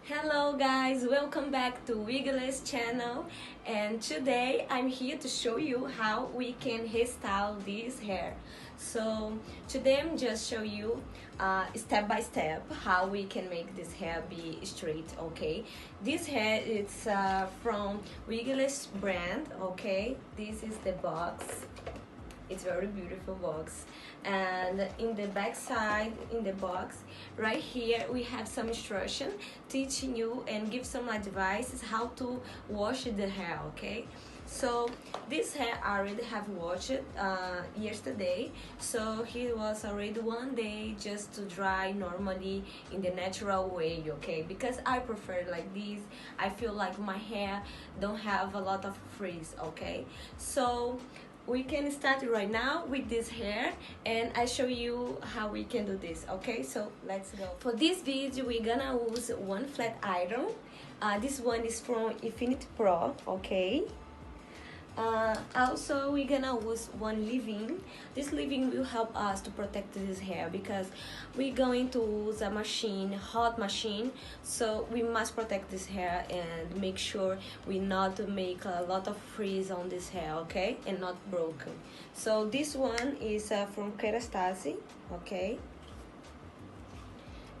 Hello guys, welcome back to Wignee's channel, and today I'm here to show you how we can hairstyle this hair. So today I'm just show you step by step how we can make this hair be straight. Okay, this hair is from Wignee's brand. Okay, this is the box. It's very beautiful box, and in the back side in the box right here we have some instruction teaching you and give some advices how to wash the hair. Okay, so this hair I already have washed yesterday, so he was already one day just to dry normally in the natural way. Okay, because I prefer like this. I feel like my hair don't have a lot of frizz. Okay, so we can start right now with this hair, and I show you how we can do this. Okay, so let's go. For this video we're gonna use one flat iron. This one is from Infinity Pro. Okay, also we're gonna use one leave-in. This leave-in will help us to protect this hair because we're going to use a machine, hot machine, so we must protect this hair and make sure we not make a lot of frizz on this hair. Okay, and not broken. So this one is from Kerastase. Okay,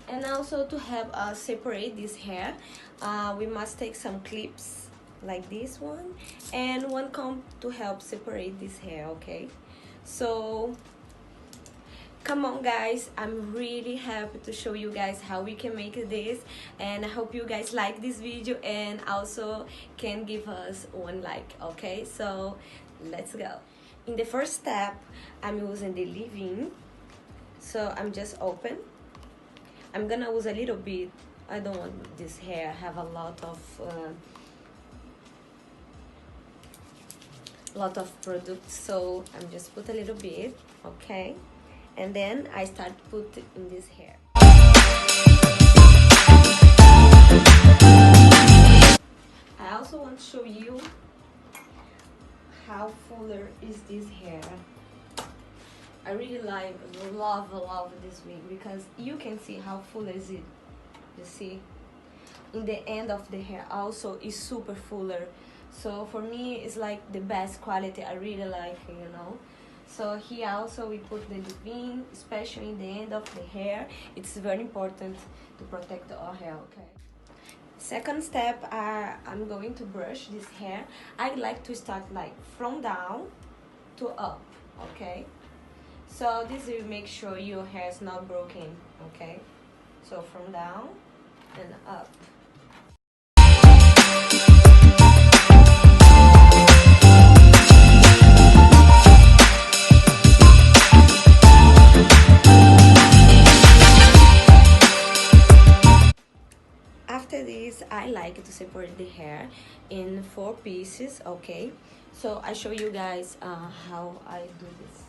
and also to help us separate this hair, we must take some clips like this one and one comb to help separate this hair. Okay, so come on guys, I'm really happy to show you guys how we can make this, and I hope you guys like this video and also can give us one like. Okay, so let's go. In the first step I'm using the leave-in, so I'm just open. I'm gonna use a little bit. I don't want this hair have a lot of products, so I'm just put a little bit. Okay, and then I start put in this hair. I also want to show you how fuller is this hair. I really love this wig because you can see how full is it. You see, in the end of the hair also is super fuller. So for me it's like the best quality. I really like it, you know. So here also we put the leave-in, especially in the end of the hair. It's very important to protect our hair. Okay, second step, I'm going to brush this hair. I like to start like from down to up. Okay, so this will make sure your hair is not broken. Okay, so from down and up. After this, I like to separate the hair in 4 pieces. Okay, so I show you guys how I do this.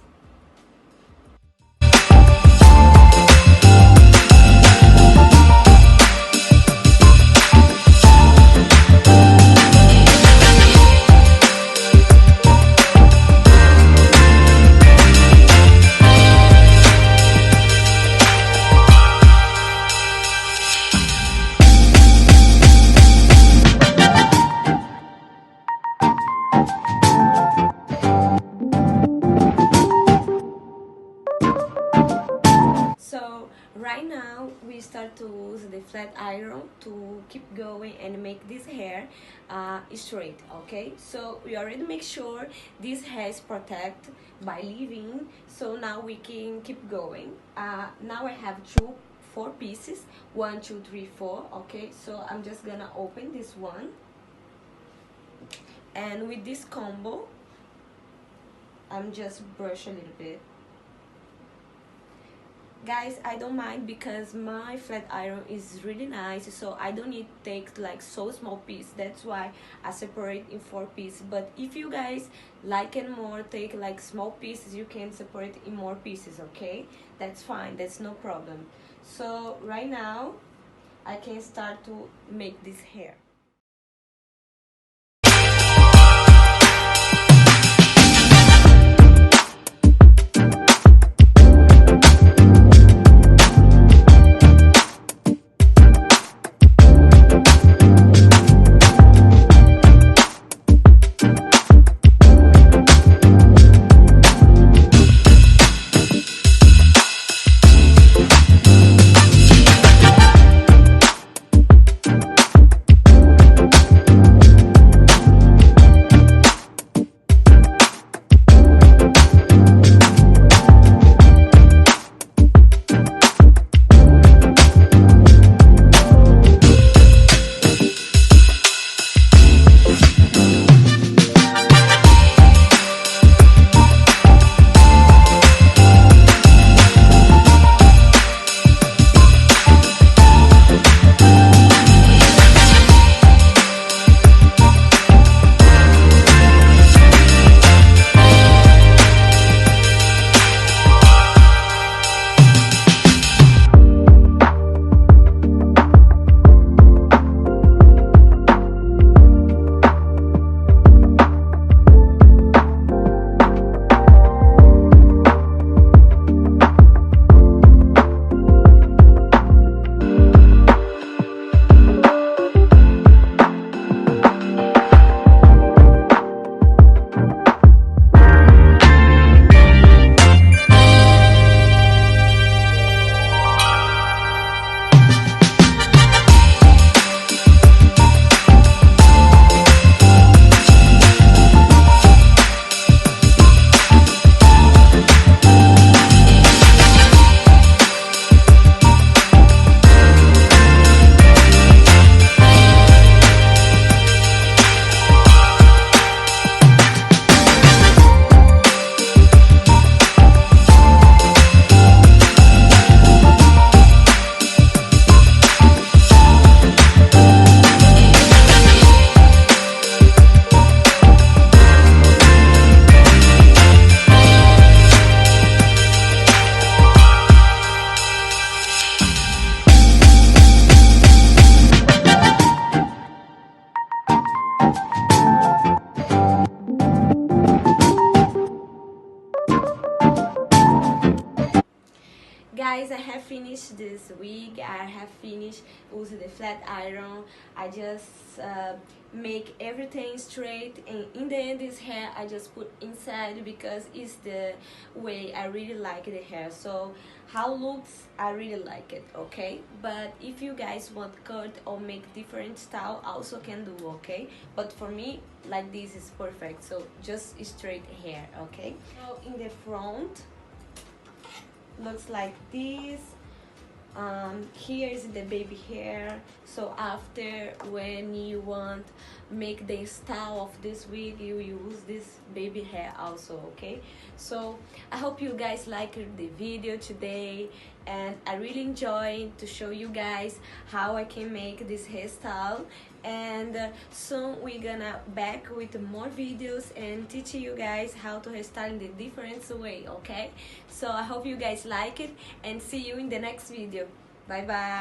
So right now we start to use the flat iron to keep going and make this hair straight. Okay, so we already make sure this hair is protected by leave-in, so now we can keep going. Now I have 4 pieces, 1 2 3 4. Okay, so I'm just gonna open this one, and with this combo I'm just brush a little bit. Guys, I don't mind because my flat iron is really nice, so I don't need to take like so small piece. That's why I separate in 4 pieces. But if you guys like it more, take like small pieces, you can separate in more pieces. Okay, that's fine, that's no problem. So right now I can start to make this hair. this wig. I have finished using the flat iron. I just make everything straight, and in the end this hair I just put inside because it's the way I really like the hair. So how looks, I really like it, okay? But if you guys want cut or make different style, also can do, okay? But for me, like this is perfect, so just straight hair, okay? So in the front looks like this. Here is the baby hair. So after, when you want make the style of this wig, you use this baby hair also, okay? So I hope you guys liked the video today, and I really enjoyed to show you guys how I can make this hairstyle. And soon we're gonna back with more videos and teach you guys how to hairstyle in the different way, okay? So I hope you guys like it, and see you in the next video. Bye bye.